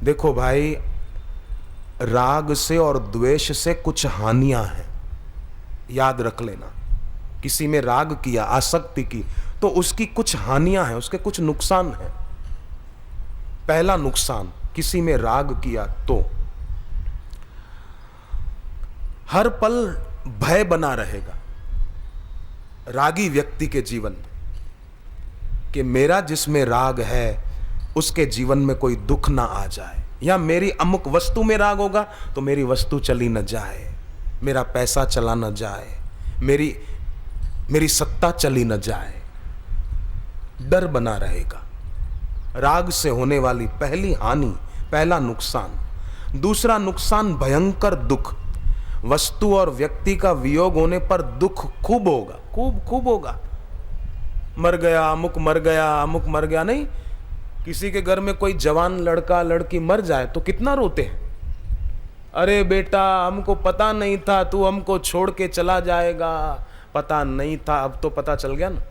देखो भाई, राग से और द्वेष से कुछ हानियां हैं, याद रख लेना। किसी में राग किया, आसक्ति की, तो उसकी कुछ हानियां हैं, उसके कुछ नुकसान हैं। पहला नुकसान, किसी में राग किया तो हर पल भय बना रहेगा रागी व्यक्ति के जीवन में कि मेरा जिसमें राग है उसके जीवन में कोई दुख ना आ जाए, या मेरी अमुक वस्तु में राग होगा तो मेरी वस्तु चली न जाए, मेरा पैसा चला न जाए, मेरी सत्ता चली न जाए। डर बना रहेगा। राग से होने वाली पहली हानि, पहला नुकसान। दूसरा नुकसान, भयंकर दुख। वस्तु और व्यक्ति का वियोग होने पर दुख खूब होगा, खूब होगा। मर गया, अमुक मर गया, अमुक मर गया। नहीं, किसी के घर में कोई जवान लड़का लड़की मर जाए तो कितना रोते हैं। अरे बेटा, हमको पता नहीं था, तू हमको छोड़ के चला जाएगा। पता नहीं था, अब तो पता चल गया ना।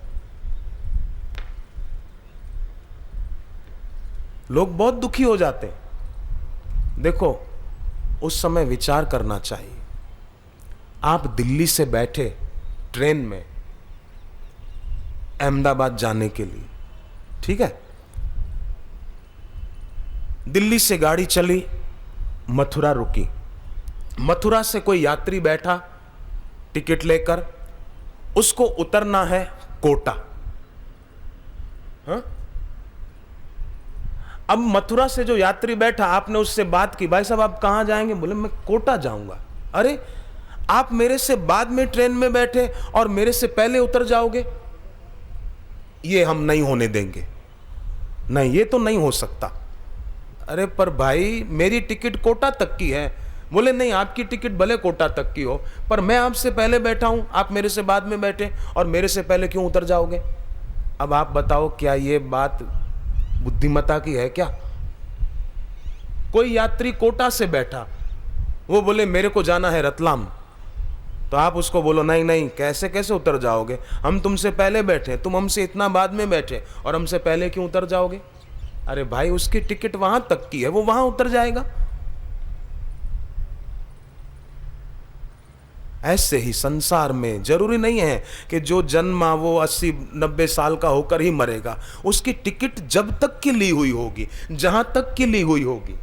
लोग बहुत दुखी हो जाते हैं। देखो, उस समय विचार करना चाहिए। आप दिल्ली से बैठे ट्रेन में अहमदाबाद जाने के लिए, ठीक है, दिल्ली से गाड़ी चली, मथुरा रुकी, मथुरा से कोई यात्री बैठा टिकट लेकर, उसको उतरना है कोटा। हाँ? अब मथुरा से जो यात्री बैठा, आपने उससे बात की, भाई साहब आप कहां जाएंगे? बोले मैं कोटा जाऊंगा। अरे, आप मेरे से बाद में ट्रेन में बैठे और मेरे से पहले उतर जाओगे? ये हम नहीं होने देंगे। नहीं, ये तो नहीं हो सकता। अरे पर भाई, मेरी टिकट कोटा तक की है। बोले नहीं, आपकी टिकट भले कोटा तक की हो, पर मैं आपसे पहले बैठा हूं, आप मेरे से बाद में बैठे और मेरे से पहले क्यों उतर जाओगे? अब आप बताओ, क्या ये बात बुद्धिमता की है क्या? कोई यात्री कोटा से बैठा, वो बोले मेरे को जाना है रतलाम, तो आप उसको बोलो नहीं नहीं, कैसे कैसे उतर जाओगे, हम तुमसे पहले बैठे, तुम हमसे इतना बाद में बैठे और हमसे पहले क्यों उतर जाओगे? अरे भाई, उसकी टिकट वहां तक की है, वो वहां उतर जाएगा। ऐसे ही संसार में जरूरी नहीं है कि जो जन्मा वो 80-90 साल का होकर ही मरेगा। उसकी टिकट जब तक की ली हुई होगी, जहां तक की ली हुई होगी,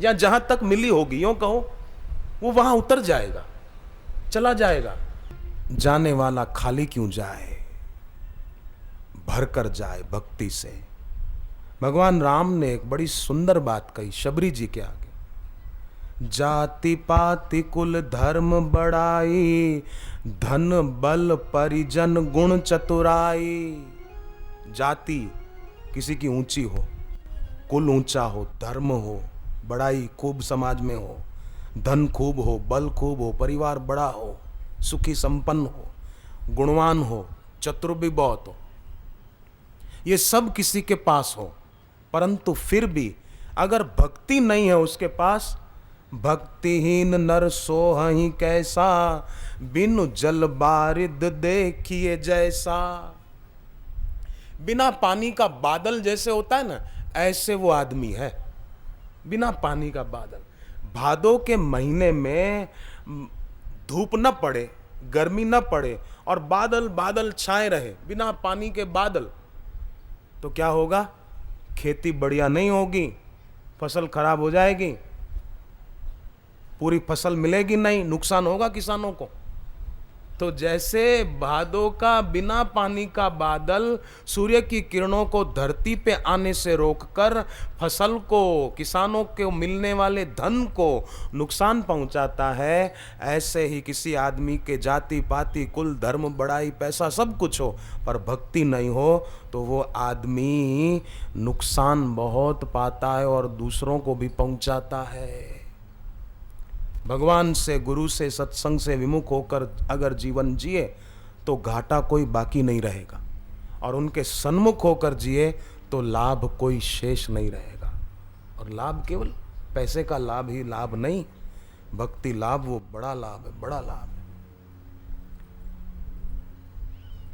या जहां तक मिली होगी, यूं कहो, वो वहां उतर जाएगा, चला जाएगा। जाने वाला खाली क्यों जाए, भरकर जाए भक्ति से। भगवान राम ने एक बड़ी सुंदर बात कही शबरी जी के आगे। जाति पाति कुल धर्म बड़ाई, धन बल परिजन गुण चतुराई। जाति किसी की ऊंची हो, कुल ऊंचा हो, धर्म हो, बड़ाई खूब समाज में हो, धन खूब हो, बल खूब हो, परिवार बड़ा हो, सुखी संपन्न हो, गुणवान हो, चतुर भी बहुत हो, ये सब किसी के पास हो, परंतु फिर भी अगर भक्ति नहीं है उसके पास, भक्तिहीन नर सोहहि कैसा, बिनु जल बारिद देखिए जैसा। बिना पानी का बादल जैसे होता है ना, ऐसे वो आदमी है, बिना पानी का बादल। भादों के महीने में धूप न पड़े, गर्मी न पड़े और बादल बादल छाए रहे, बिना पानी के बादल, तो क्या होगा? खेती बढ़िया नहीं होगी, फसल खराब हो जाएगी, पूरी फसल मिलेगी नहीं, नुकसान होगा किसानों को। तो जैसे भादों का बिना पानी का बादल सूर्य की किरणों को धरती पे आने से रोककर फसल को, किसानों को मिलने वाले धन को नुकसान पहुंचाता है, ऐसे ही किसी आदमी के जाति पाति कुल धर्म बड़ाई पैसा सब कुछ हो पर भक्ति नहीं हो तो वो आदमी नुकसान बहुत पाता है और दूसरों को भी पहुंचाता है। भगवान से, गुरु से, सत्संग से विमुख होकर अगर जीवन जिए तो घाटा कोई बाकी नहीं रहेगा, और उनके सन्मुख होकर जिए तो लाभ कोई शेष नहीं रहेगा। और लाभ केवल पैसे का लाभ ही लाभ नहीं, भक्ति लाभ वो बड़ा लाभ है, बड़ा लाभ है।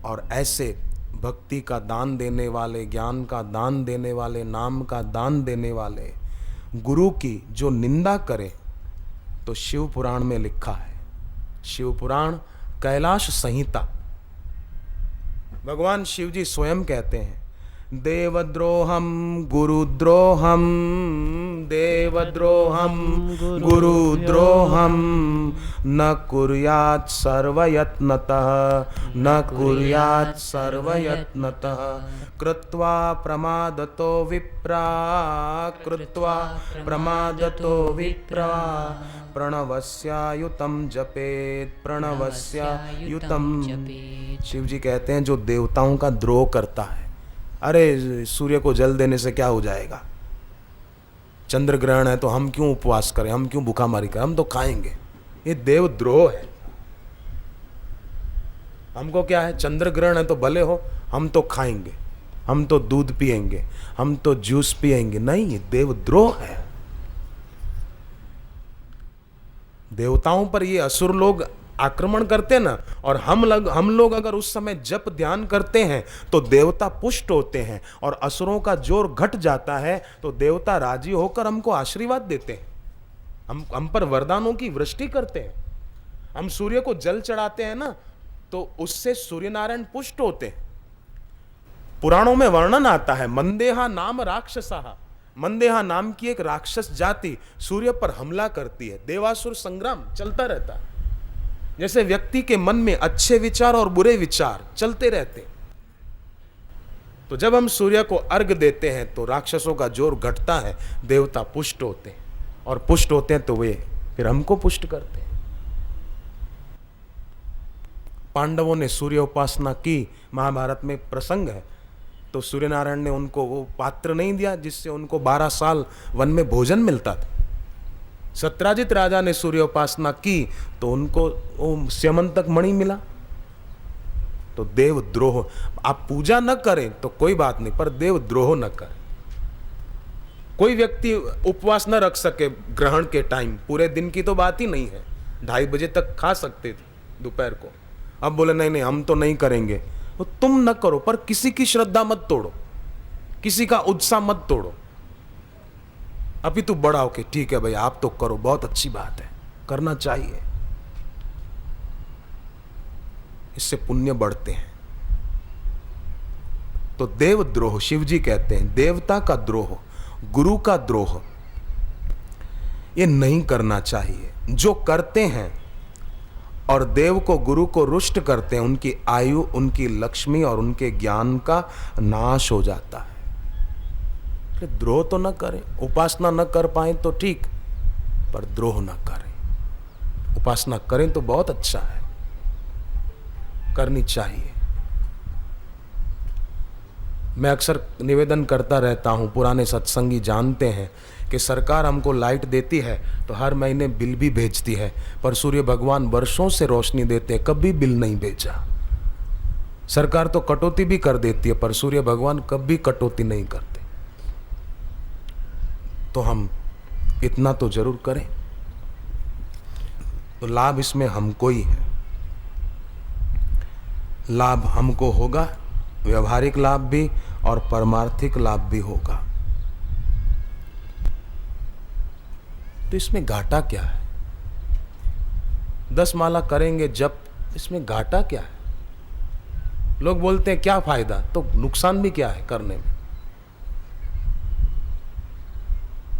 और ऐसे भक्ति का दान देने वाले, ज्ञान का दान देने वाले, नाम का दान देने वाले गुरु की जो निंदा करे तो शिव पुराण में लिखा है, शिव पुराण कैलाश संहिता, भगवान शिव जी स्वयं कहते हैं, देवद्रोहम गुरुद्रोहम, देवद्रोहम गुरुद्रोहम, न कुर्यात् सर्वयत्नतः, न कुर्यात् सर्वयत्नतः, कृत्वा प्रमादतो विप्रा, कृत्वा प्रमादतो विप्रा, प्रणवस्यायुतं जपेत, प्रणवस्यायुतं जपेत। शिव जी कहते हैं जो देवताओं का द्रोह करता है, अरे सूर्य को जल देने से क्या हो जाएगा, चंद्र ग्रहण है तो हम क्यों उपवास करें, हम क्यों भूखामारी करें, हम तो खाएंगे, ये देवद्रोह है। हमको क्या है, चंद्र ग्रहण है तो भले हो, हम तो खाएंगे, हम तो दूध पिएंगे, हम तो जूस पिएंगे, नहीं, ये देवद्रोह है। देवताओं पर ये असुर लोग आक्रमण करते ना, और हम लोग अगर उस समय जप ध्यान करते हैं तो देवता पुष्ट होते हैं और असुरों का जोर घट जाता है, तो देवता राजी होकर हमको आशीर्वाद देते हैं, हम पर वरदानों की वृष्टि करते हैं। हम सूर्य को जल चढ़ाते हैं ना, तो उससे सूर्य नारायण पुष्ट होते हैं। पुराणों में वर्णन आता है, मंदेहा नाम राक्षसा, मंदेहा नाम की एक राक्षस जाति सूर्य पर हमला करती है, देवासुर संग्राम चलता रहता है। जैसे व्यक्ति के मन में अच्छे विचार और बुरे विचार चलते रहते हैं, तो जब हम सूर्य को अर्घ देते हैं तो राक्षसों का जोर घटता है, देवता पुष्ट होते हैं, और पुष्ट होते हैं तो वे फिर हमको पुष्ट करते हैं। पांडवों ने सूर्य उपासना की, महाभारत में प्रसंग है, तो सूर्य नारायण ने उनको वो पात्र नहीं दिया जिससे उनको 12 साल वन में भोजन मिलता था। सत्राजित राजा ने सूर्य उपासना की तो उनको वो स्यमंतक मणि मिला। तो देवद्रोह, आप पूजा न करें तो कोई बात नहीं, पर देवद्रोह न करें। कोई व्यक्ति उपवास न रख सके ग्रहण के टाइम, पूरे दिन की तो बात ही नहीं है, 2:30 बजे तक खा सकते थे दोपहर को, अब बोले नहीं हम तो नहीं करेंगे, तो तुम न करो, पर किसी की श्रद्धा मत तोड़ो, किसी का उत्साह मत तोड़ो। अभी तू बड़ा हो के ठीक है भाई आप तो करो, बहुत अच्छी बात है, करना चाहिए, इससे पुण्य बढ़ते हैं। तो देवद्रोह, शिव जी कहते हैं देवता का द्रोह, गुरु का द्रोह, ये नहीं करना चाहिए। जो करते हैं और देव को गुरु को रुष्ट करते हैं, उनकी आयु, उनकी लक्ष्मी और उनके ज्ञान का नाश हो जाता है। द्रोह तो न करें, उपासना न कर पाए तो ठीक, पर द्रोह न करें। उपासना करें तो बहुत अच्छा है, करनी चाहिए। मैं अक्सर निवेदन करता रहता हूं, पुराने सत्संगी जानते हैं कि सरकार हमको लाइट देती है तो हर महीने बिल भी भेजती है, पर सूर्य भगवान वर्षों से रोशनी देते हैं, कभी बिल नहीं भेजा। सरकार तो कटौती भी कर देती है, पर सूर्य भगवान कभी कटौती नहीं करते। तो हम इतना तो जरूर करें, तो लाभ इसमें हमको ही है। लाभ हमको होगा, व्यवहारिक लाभ भी और परमार्थिक लाभ भी होगा। तो इसमें घाटा क्या है? 10 माला करेंगे जब, इसमें घाटा क्या है? लोग बोलते हैं क्या फायदा, तो नुकसान भी क्या है करने में?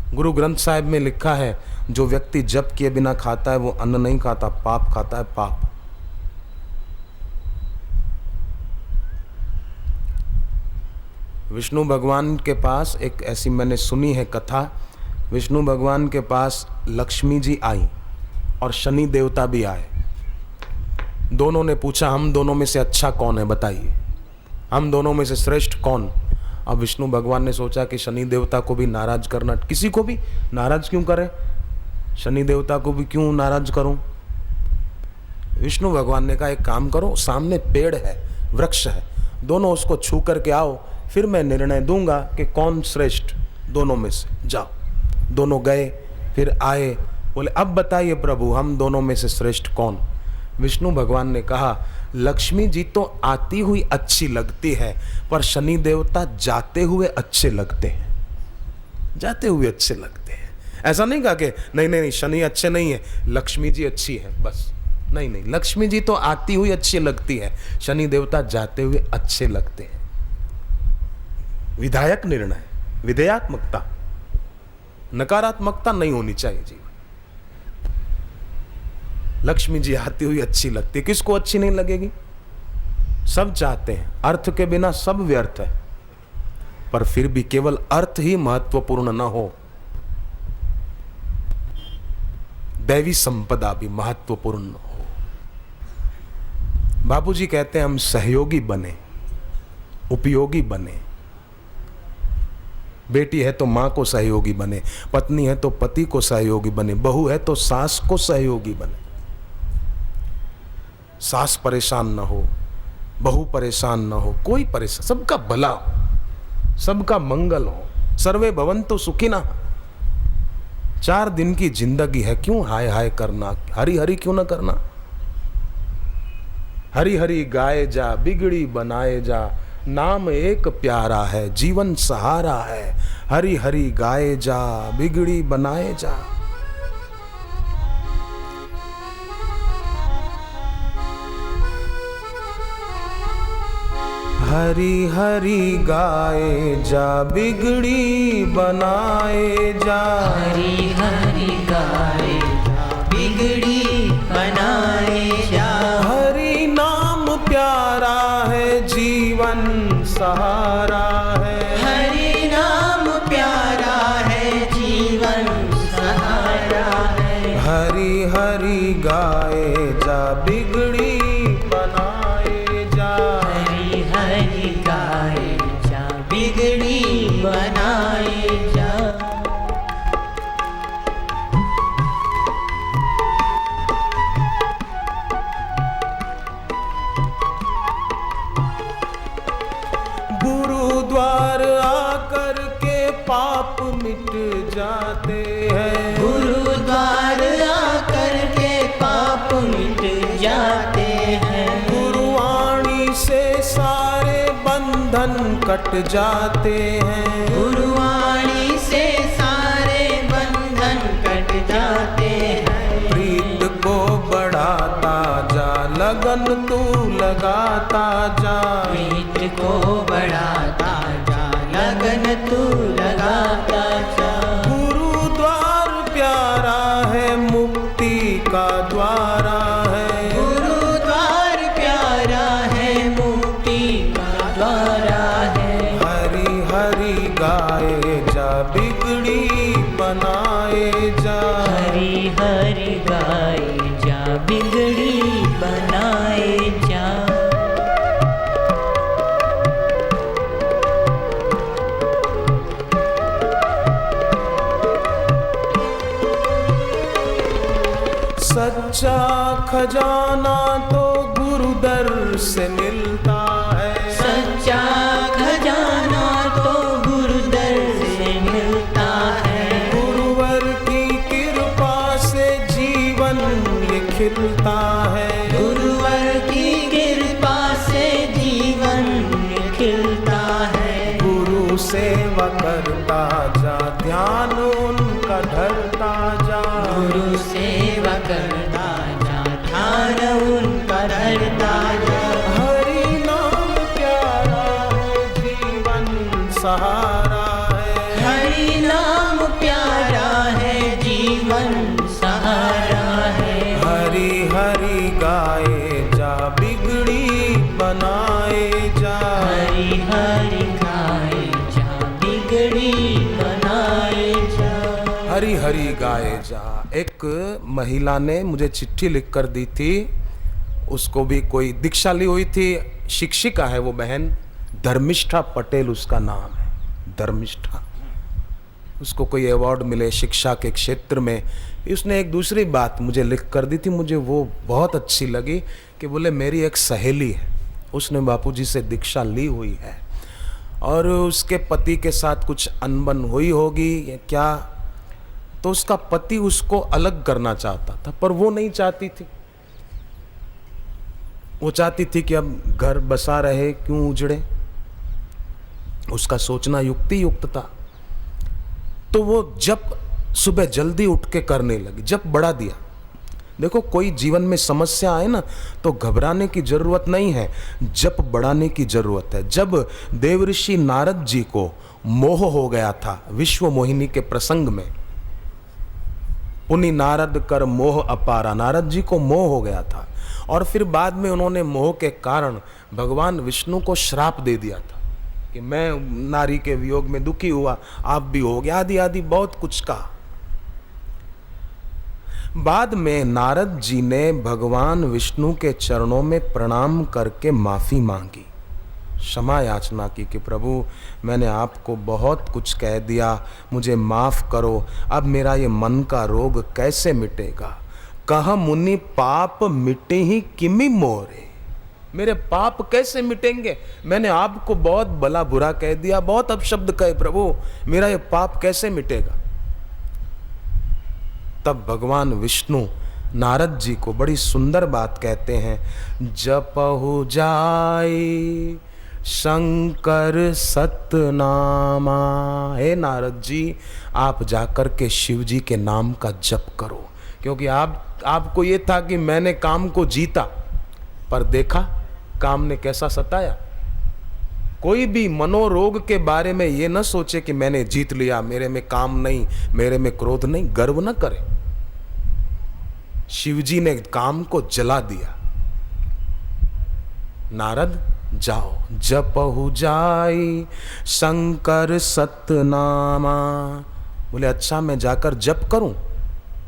गुरु ग्रंथ साहिब में लिखा है, जो व्यक्ति जप किए बिना खाता है वो अन्न नहीं खाता, पाप खाता है, पाप। विष्णु भगवान के पास एक ऐसी मैंने सुनी है कथा, विष्णु भगवान के पास लक्ष्मी जी आई और शनि देवता भी आए। दोनों ने पूछा हम दोनों में से अच्छा कौन है बताइए, हम दोनों में से श्रेष्ठ कौन? अब विष्णु भगवान ने सोचा कि शनि देवता को भी नाराज करना, किसी को भी नाराज क्यों करें, शनि देवता को भी क्यों नाराज करूं? विष्णु भगवान ने कहा एक काम करो, सामने पेड़ है, वृक्ष है, दोनों उसको छू करके आओ, फिर मैं निर्णय दूंगा कि कौन श्रेष्ठ दोनों में से। जाओ। दोनों गए, फिर आए, बोले अब बताइए प्रभु हम दोनों में से श्रेष्ठ कौन? विष्णु भगवान ने कहा लक्ष्मी जी तो आती हुई अच्छी लगती है, पर शनि देवता जाते हुए अच्छे लगते हैं, जाते हुए अच्छे लगते हैं। ऐसा नहीं कहा कि नहीं नहीं नहीं शनि अच्छे नहीं है, लक्ष्मी जी अच्छी है बस। नहीं नहीं, लक्ष्मी जी तो आती हुई अच्छी लगती है, शनि देवता जाते हुए अच्छे लगते हैं। विधायक निर्णय, विधेयात्मकता, नकारात्मकता नहीं होनी चाहिए जीवन। लक्ष्मी जी आती हुई अच्छी लगती है, किसको अच्छी नहीं लगेगी? सब चाहते हैं, अर्थ के बिना सब व्यर्थ है, पर फिर भी केवल अर्थ ही महत्वपूर्ण न हो, दैवी संपदा भी महत्वपूर्ण हो। बापूजी कहते हैं हम सहयोगी बने, उपयोगी बने। बेटी है तो मां को सहयोगी बने, पत्नी है तो पति को सहयोगी बने, बहू है तो सास को सहयोगी बने। सास परेशान न हो, बहू परेशान न हो, कोई परेशान, सबका भला हो, सबका मंगल हो। सर्वे भवन्तु सुखिनः। 4 दिन की जिंदगी है, क्यों हाय हाय करना, हरी हरी क्यों ना करना। हरी हरी गाए जा, बिगड़ी बनाए जा, नाम एक प्यारा है, जीवन सहारा है। हरी हरी गाए जा, बिगड़ी बनाए जा। हरी हरी गाए जा, बिगड़ी बनाए जा। हरी हरी गाए जा, बिगड़ी बनाए जा। हरि नाम प्यारा है, जीवन सहारा है। हरि नाम प्यारा है, जीवन सहारा है। हरी हरी गाए जा, बिगड़ी बनाए जा। हरी हरी गाए जा, बिगड़ी बनाए जा। गुरुद्वार आकर के पाप मिट जाते हैं। गुरुद्वार आकर के पाप मिट जाते हैं। गुरुवाणी से सारे बंधन कट जाते हैं। गुरुवाणी से सारे बंधन कट जाते हैं। प्रीत को बढ़ाता जा, लगन तू लगाता जा। प्रीत को बढ़ाता जा, लगन तू लगाता जा। गुरुद्वार प्यारा है, मुक्ति का द्वारा है। गुरुद्वार प्यारा है, मुक्ति का द्वारा है। हरी हरी गाए जा, बिगड़ी बनाए जा। हरी हरी गाए जा, बिगड़ी बनाए जा। सच्चा खजाना तो गुरुदर से मिलता है। सच्चा खजाना तो गुरुदर से मिलता है। गुरुवर की कृपा से जीवन ये खिलता है। गुरुवर की कृपा से जीवन खिलता है। गुरु सेवा करता जा, ध्यान उनका धरता जा। गुरु सेवा करता जा, ध्यान उनका धरता जा। हरि नाम प्यारा है, जीवन सहारा है। हरि नाम प्यारा है, जीवन सहारा है। हरी हरी गाए जा, बिगड़ी बनाए जा। हरि हरि गाए जा, बिगड़ी बनाए जा। हरी हरी गाए जा। एक महिला ने मुझे चिट्ठी लिख कर दी थी, उसको भी कोई दीक्षा ली हुई थी, शिक्षिका है वो बहन, धर्मिष्ठा पटेल उसका नाम है, धर्मिष्ठा। उसको कोई अवार्ड मिले शिक्षा के क्षेत्र में। उसने एक दूसरी बात मुझे लिख कर दी थी, मुझे वो बहुत अच्छी लगी कि बोले मेरी एक सहेली है, उसने बापूजी से दीक्षा ली हुई है और उसके पति के साथ कुछ अनबन हुई होगी या क्या, तो उसका पति उसको अलग करना चाहता था, पर वो नहीं चाहती थी। वो चाहती थी कि अब घर बसा रहे, क्यों उजड़े। उसका सोचना युक्ति युक्त था। तो वो जब सुबह जल्दी उठ के करने लगी, जप बढ़ा दिया। देखो, कोई जीवन में समस्या आए ना तो घबराने की जरूरत नहीं है, जप बढ़ाने की जरूरत है। जब देवऋषि नारद जी को मोह हो गया था विश्व मोहिनी के प्रसंग में, पुनि नारद कर मोह अपारा, नारद जी को मोह हो गया था और फिर बाद में उन्होंने मोह के कारण भगवान विष्णु को श्राप दे दिया था कि मैं नारी के वियोग में दुखी हुआ, आप भी हो गया, आदि आदि बहुत कुछ कहा। बाद में नारद जी ने भगवान विष्णु के चरणों में प्रणाम करके माफी मांगी, क्षमा याचना की कि प्रभु मैंने आपको बहुत कुछ कह दिया, मुझे माफ करो, अब मेरा ये मन का रोग कैसे मिटेगा। कह मुनि पाप मिटे ही किमि मोरे, मेरे पाप कैसे मिटेंगे, मैंने आपको बहुत भला बुरा कह दिया, बहुत अपशब्द कहे, प्रभु मेरा ये पाप कैसे मिटेगा। तब भगवान विष्णु नारद जी को बड़ी सुंदर बात कहते हैं, जपहु जाई शंकर सतनामा। हे नारद जी, आप जाकर के शिव जी के नाम का जप करो, क्योंकि आपको ये था कि मैंने काम को जीता, पर देखा काम ने कैसा सताया। कोई भी मनोरोग के बारे में ये न सोचे कि मैंने जीत लिया, मेरे में काम नहीं, मेरे में क्रोध नहीं, गर्व न करे। शिवजी ने काम को जला दिया। नारद जाओ, जपहु जाई शंकर सतनामा। बोले अच्छा मैं जाकर जप करूं,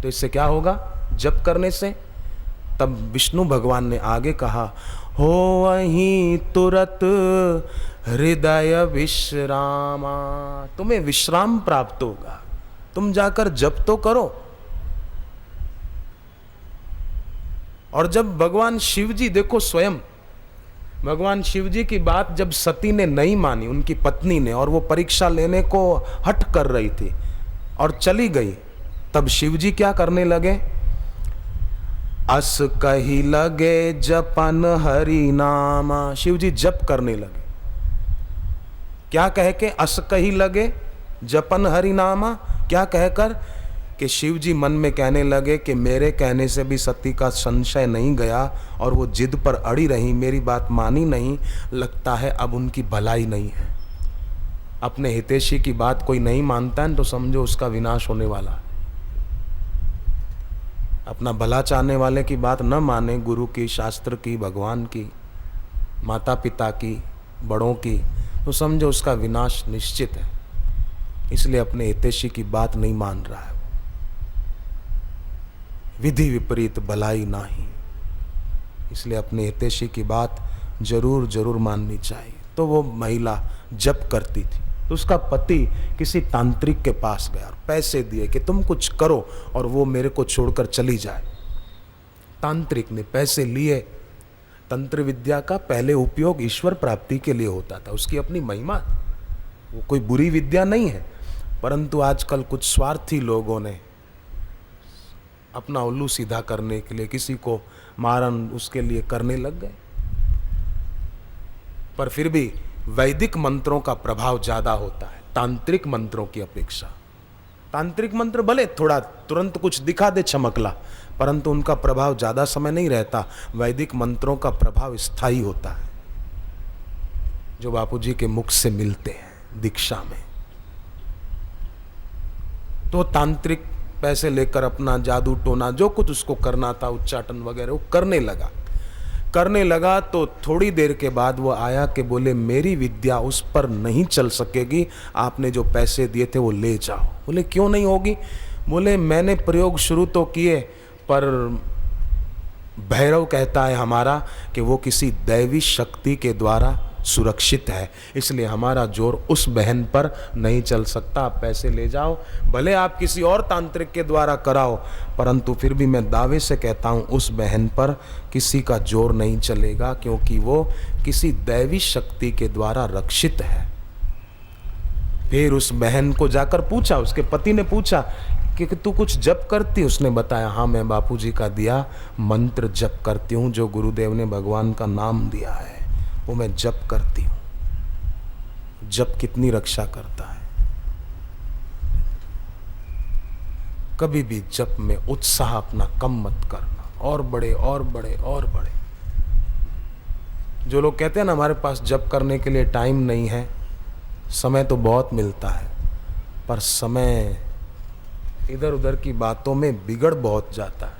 तो इससे क्या होगा जप करने से। तब विष्णु भगवान ने आगे कहा, हो वहीं तुरत हृदय विश्रामा, तुम्हें विश्राम प्राप्त होगा, तुम जाकर जप तो करो। और जब भगवान शिव जी, देखो स्वयं भगवान शिव जी की बात जब सती ने नहीं मानी, उनकी पत्नी ने, और वो परीक्षा लेने को हट कर रही थी और चली गई, तब शिव जी क्या करने लगे, अस कही लगे जपन हरि नामा। शिव जी जप करने लगे, क्या कह के, अस कही लगे जपन हरि नामा, क्या कहकर कि शिव जी मन में कहने लगे कि मेरे कहने से भी सती का संशय नहीं गया और वो जिद पर अड़ी रही, मेरी बात मानी नहीं, लगता है अब उनकी भलाई नहीं है। अपने हितैषी की बात कोई नहीं मानता है तो समझो उसका विनाश होने वाला है। अपना भला चाहने वाले की बात न माने, गुरु की, शास्त्र की, भगवान की, माता पिता की, बड़ों की, तो समझो उसका विनाश निश्चित है। इसलिए अपने हितैषी की बात नहीं मान रहा है। विधि विपरीत भलाई नाही, इसलिए अपने हितैषी की बात जरूर जरूर माननी चाहिए। तो वो महिला जप करती थी, तो उसका पति किसी तांत्रिक के पास गया और पैसे दिए कि तुम कुछ करो और वो मेरे को छोड़कर चली जाए। तांत्रिक ने पैसे लिए। तंत्र विद्या का पहले उपयोग ईश्वर प्राप्ति के लिए होता था, उसकी अपनी महिमा, वो कोई बुरी विद्या नहीं है। परंतु आजकल कुछ स्वार्थी लोगों ने अपना उल्लू सीधा करने के लिए किसी को मारन उसके लिए करने लग गए। पर फिर भी वैदिक मंत्रों का प्रभाव ज्यादा होता है तांत्रिक मंत्रों की अपेक्षा। तांत्रिक मंत्र भले थोड़ा तुरंत कुछ दिखा दे चमकला, परंतु उनका प्रभाव ज्यादा समय नहीं रहता। वैदिक मंत्रों का प्रभाव स्थायी होता है, जो बापूजी के मुख से मिलते हैं दीक्षा में। तो तांत्रिक पैसे लेकर अपना जादू टोना जो कुछ उसको करना था, उच्चाटन वगैरह, वो करने लगा। तो थोड़ी देर के बाद वो आया कि बोले मेरी विद्या उस पर नहीं चल सकेगी, आपने जो पैसे दिए थे वो ले जाओ। बोले क्यों नहीं होगी? बोले मैंने प्रयोग शुरू तो किए, पर भैरव कहता है हमारा कि वो किसी दैवी शक्ति के द्वारा सुरक्षित है, इसलिए हमारा जोर उस बहन पर नहीं चल सकता। आप पैसे ले जाओ, भले आप किसी और तांत्रिक के द्वारा कराओ, परंतु फिर भी मैं दावे से कहता हूँ उस बहन पर किसी का जोर नहीं चलेगा, क्योंकि वो किसी दैवी शक्ति के द्वारा रक्षित है। फिर उस बहन को जाकर पूछा, उसके पति ने पूछा कि तू कुछ जप करती? उसने बताया हाँ मैं बापूजी का दिया मंत्र जप करती हूँ, जो गुरुदेव ने भगवान का नाम दिया है वो मैं जप करती हूँ। जप कितनी रक्षा करता है। कभी भी जप में उत्साह अपना कम मत करना, और बड़े और बड़े और बड़े। जो लोग कहते हैं ना हमारे पास जप करने के लिए टाइम नहीं है, समय तो बहुत मिलता है, पर समय इधर उधर की बातों में बिगड़ बहुत जाता है।